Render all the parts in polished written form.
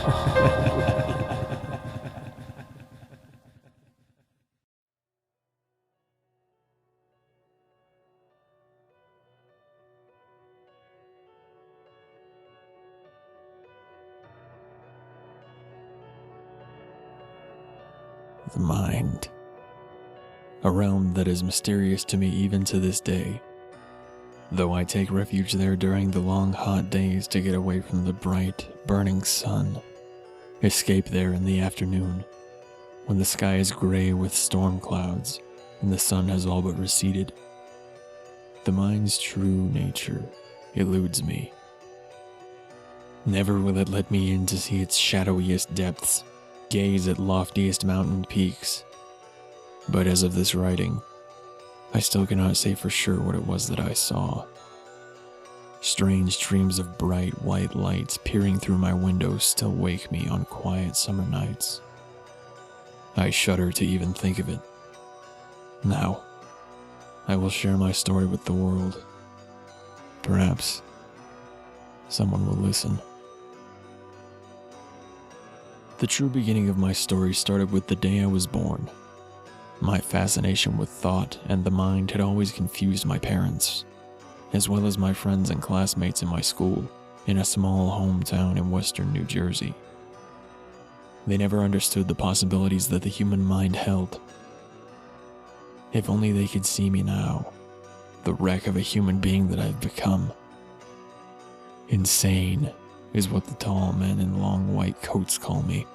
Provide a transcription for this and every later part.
The mind. A realm that is mysterious to me even to this day, though I take refuge there during the long hot days to get away from the bright, burning sun. Escape there in the afternoon, when the sky is gray with storm clouds and the sun has all but receded. The mind's true nature eludes me. Never will it let me in to see its shadowiest depths, gaze at loftiest mountain peaks. But as of this writing, I still cannot say for sure what it was that I saw. Strange streams of bright white lights peering through my windows still wake me on quiet summer nights. I shudder to even think of it. Now, I will share my story with the world. Perhaps someone will listen. The true beginning of my story started with the day I was born. My fascination with thought and the mind had always confused my parents, as well as my friends and classmates in my school in a small hometown in western New Jersey. They never understood the possibilities that the human mind held. If only they could see me now, the wreck of a human being that I've become. Insane is what the tall men in long white coats call me.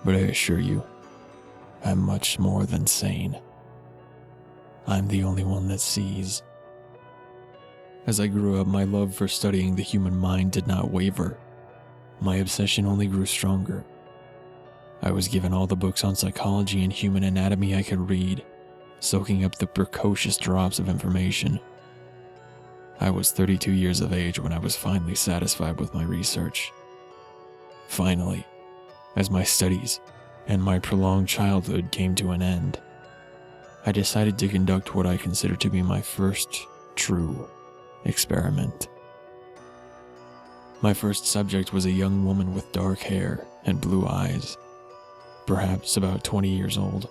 But I assure you, I'm much more than sane. I'm the only one that sees. As I grew up, my love for studying the human mind did not waver. My obsession only grew stronger. I was given all the books on psychology and human anatomy I could read, soaking up the precocious drops of information. I was 32 years of age when I was finally satisfied with my research. Finally, as my studies and my prolonged childhood came to an end, I decided to conduct what I consider to be my first true experiment. My first subject was a young woman with dark hair and blue eyes, perhaps about 20 years old.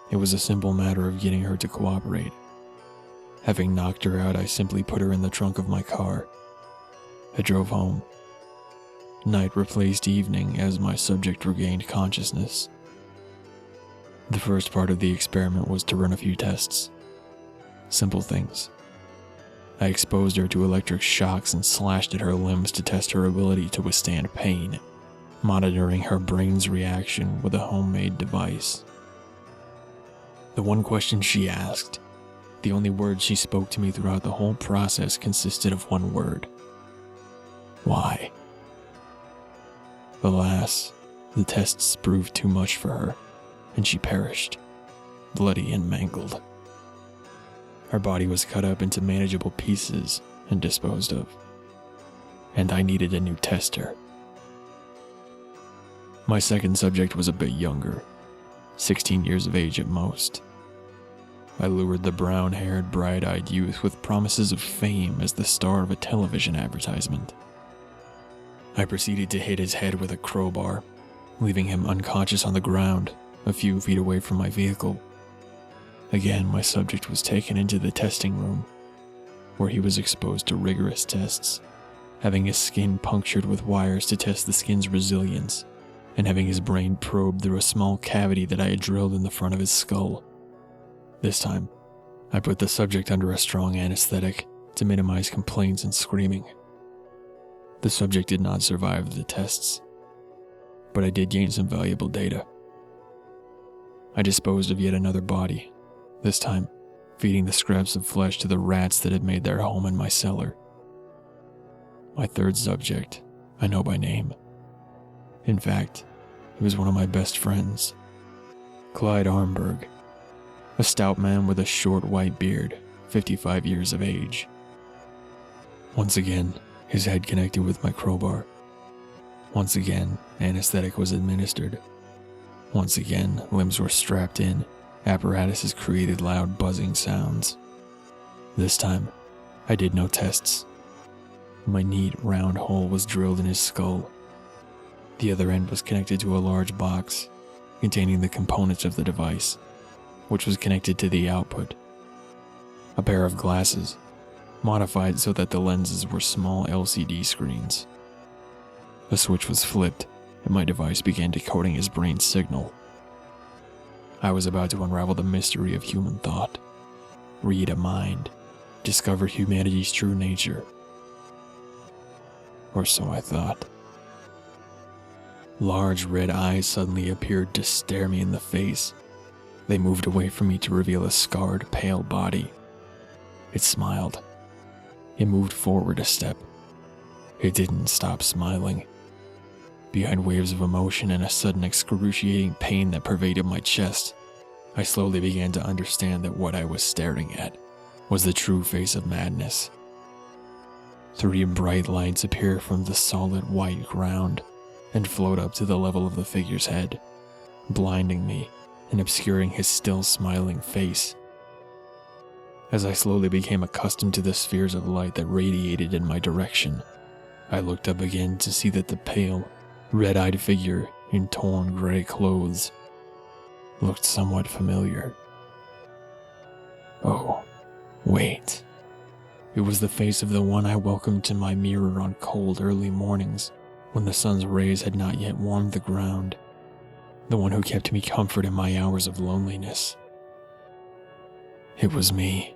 It was a simple matter of getting her to cooperate. Having knocked her out, I simply put her in the trunk of my car. I drove home. Night replaced evening as my subject regained consciousness. The first part of the experiment was to run a few tests. Simple things. I exposed her to electric shocks and slashed at her limbs to test her ability to withstand pain, monitoring her brain's reaction with a homemade device. The one question she asked, the only words she spoke to me throughout the whole process, consisted of one word. Why? Alas, the tests proved too much for her, and she perished, bloody and mangled. Her body was cut up into manageable pieces and disposed of, and I needed a new tester. My second subject was a bit younger, 16 years of age at most. I lured the brown-haired, bright-eyed youth with promises of fame as the star of a television advertisement. I proceeded to hit his head with a crowbar, leaving him unconscious on the ground, a few feet away from my vehicle. Again, my subject was taken into the testing room, where he was exposed to rigorous tests, having his skin punctured with wires to test the skin's resilience, and having his brain probed through a small cavity that I had drilled in the front of his skull. This time, I put the subject under a strong anesthetic to minimize complaints and screaming. The subject did not survive the tests, but I did gain some valuable data. I disposed of yet another body, this time feeding the scraps of flesh to the rats that had made their home in my cellar. My third subject, I know by name. In fact, he was one of my best friends, Clyde Armberg, a stout man with a short white beard, 55 years of age. Once again, his head connected with my crowbar. Once again, anesthetic was administered. Once again, limbs were strapped in, apparatuses created loud buzzing sounds. This time, I did no tests. My neat, round hole was drilled in his skull, The other end was connected to a large box containing the components of the device, which was connected to the output. A pair of glasses, modified so that the lenses were small LCD screens. A switch was flipped, and my device began decoding his brain's signal. I was about to unravel the mystery of human thought, read a mind, discover humanity's true nature. Or so I thought. Large red eyes suddenly appeared to stare me in the face. They moved away from me to reveal a scarred, pale body. It smiled. It moved forward a step. It didn't stop smiling. Behind waves of emotion and a sudden excruciating pain that pervaded my chest, I slowly began to understand that what I was staring at was the true face of madness. 3 bright lights appear from the solid white ground and float up to the level of the figure's head, blinding me and obscuring his still smiling face. As I slowly became accustomed to the spheres of light that radiated in my direction, I looked up again to see that the pale, red-eyed figure in torn gray clothes looked somewhat familiar. Oh, wait. It was the face of the one I welcomed to my mirror on cold early mornings when the sun's rays had not yet warmed the ground. The one who kept me comfort in my hours of loneliness. It was me,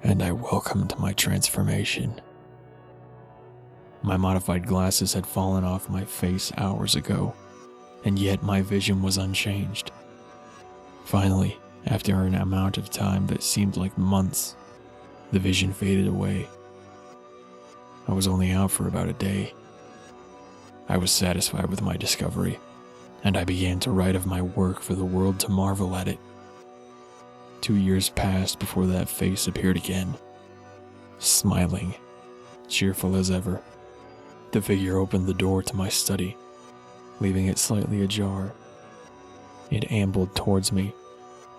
and I welcomed my transformation. My modified glasses had fallen off my face hours ago, and yet my vision was unchanged. Finally, after an amount of time that seemed like months, the vision faded away. I was only out for about a day. I was satisfied with my discovery, and I began to write of my work for the world to marvel at it. 2 years passed before that face appeared again, smiling, cheerful as ever. The figure opened the door to my study, leaving it slightly ajar. It ambled towards me,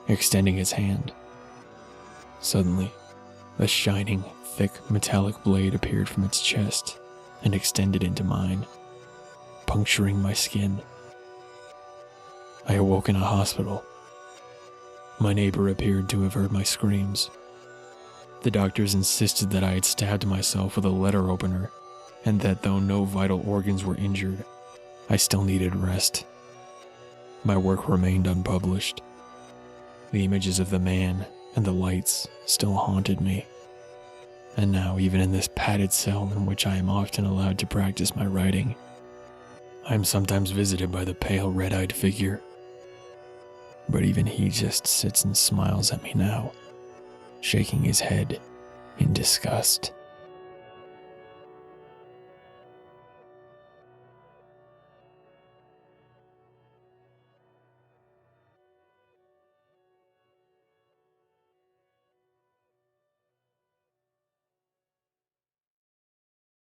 extending its hand. Suddenly, a shining, thick, metallic blade appeared from its chest and extended into mine, puncturing my skin. I awoke in a hospital. My neighbor appeared to have heard my screams. The doctors insisted that I had stabbed myself with a letter opener, and that though no vital organs were injured, I still needed rest. My work remained unpublished. The images of the man and the lights still haunted me. And now, even in this padded cell in which I am often allowed to practice my writing, I am sometimes visited by the pale red-eyed figure. But even he just sits and smiles at me now, shaking his head in disgust.